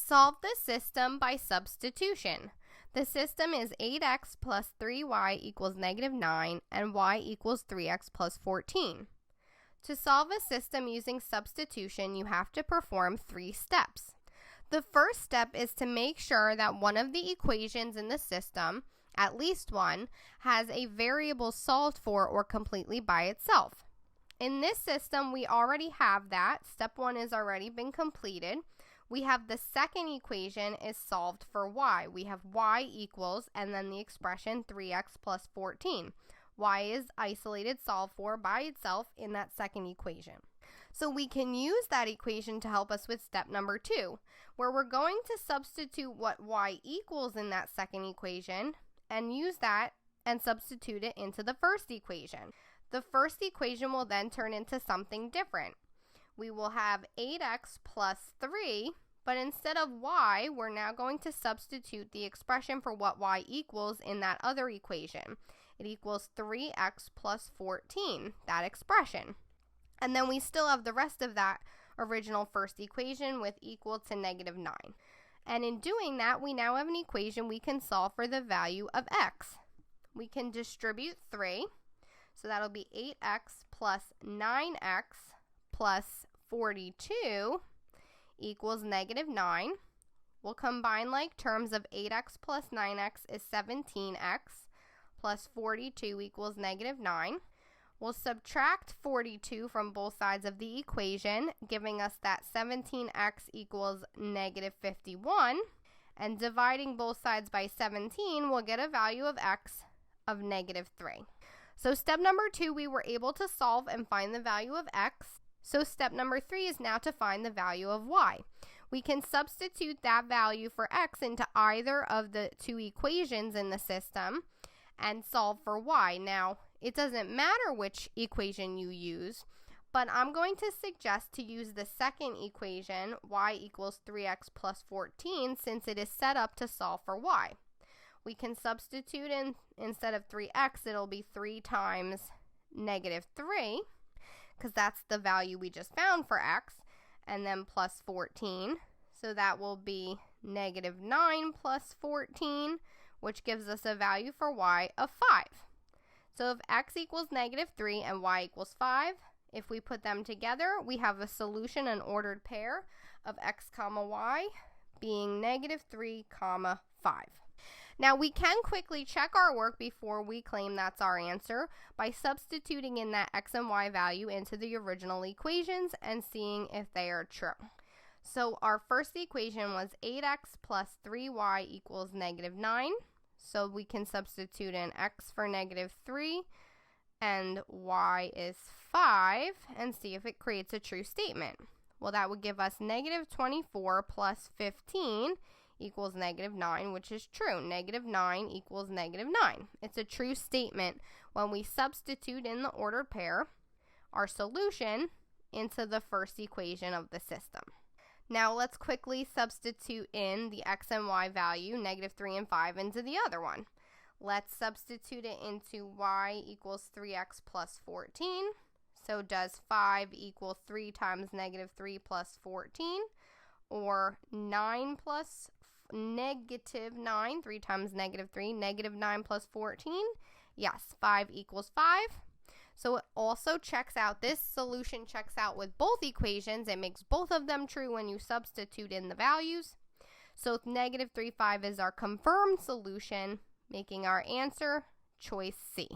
Solve the system by substitution. The system is 8x plus 3y equals negative 9 and y equals 3x plus 14. To solve a system using substitution, you have to perform 3 steps. The first step is to make sure that one of the equations in the system, at least one, has a variable solved for or completely by itself. In this system, we already have that. Step 1 has already been completed. We have the second equation is solved for y. We have y equals and then the expression 3x plus 14. Y is isolated, solved for by itself in that second equation. So we can use that equation to help us with step number 2, where we're going to substitute what y equals in that second equation and use that and substitute it into the first equation. The first equation will then turn into something different. We will have 8x plus 3, but instead of y, we're now going to substitute the expression for what y equals in that other equation. It equals 3x plus 14, that expression. And then we still have the rest of that original first equation with equal to negative 9. And in doing that, we now have an equation we can solve for the value of x. We can distribute 3, so that'll be 8x plus 9x plus 42 equals negative 9. We'll combine like terms of 8x plus 9x is 17x plus 42 equals negative 9. We'll subtract 42 from both sides of the equation, giving us that 17x equals negative 51. And dividing both sides by 17, we'll get a value of x of negative 3. So step number 2, we were able to solve and find the value of x. So step number 3 is now to find the value of y. We can substitute that value for x into either of the 2 equations in the system and solve for y. Now, it doesn't matter which equation you use, but I'm going to suggest to use the second equation, y equals 3x plus 14, since it is set up to solve for y. We can substitute in, instead of 3x, it'll be 3 times negative 3, because that's the value we just found for x, and then plus 14. So that will be negative 9 plus 14, which gives us a value for y of 5. So if x equals negative 3 and y equals 5, if we put them together, we have a solution, an ordered pair of x comma y being negative 3 comma 5. Now we can quickly check our work before we claim that's our answer by substituting in that x and y value into the original equations and seeing if they are true. So our first equation was 8x plus 3y equals negative 9. So we can substitute in x for negative 3 and y is 5 and see if it creates a true statement. Well, that would give us negative 24 plus 15 equals negative 9, which is true. Negative 9 equals negative 9. It's a true statement when we substitute in the ordered pair our solution into the first equation of the system. Now let's quickly substitute in the x and y value, negative 3 and 5, into the other one. Let's substitute it into y equals 3x plus 14. So does 5 equal 3 times negative 3 plus 14? Or 9 plus negative 9, 3 times negative 3, negative 9 plus 14? Yes, 5 equals 5. So it also checks out, this solution checks out with both equations. It makes both of them true when you substitute in the values. So negative 3, 5 is our confirmed solution, making our answer choice C.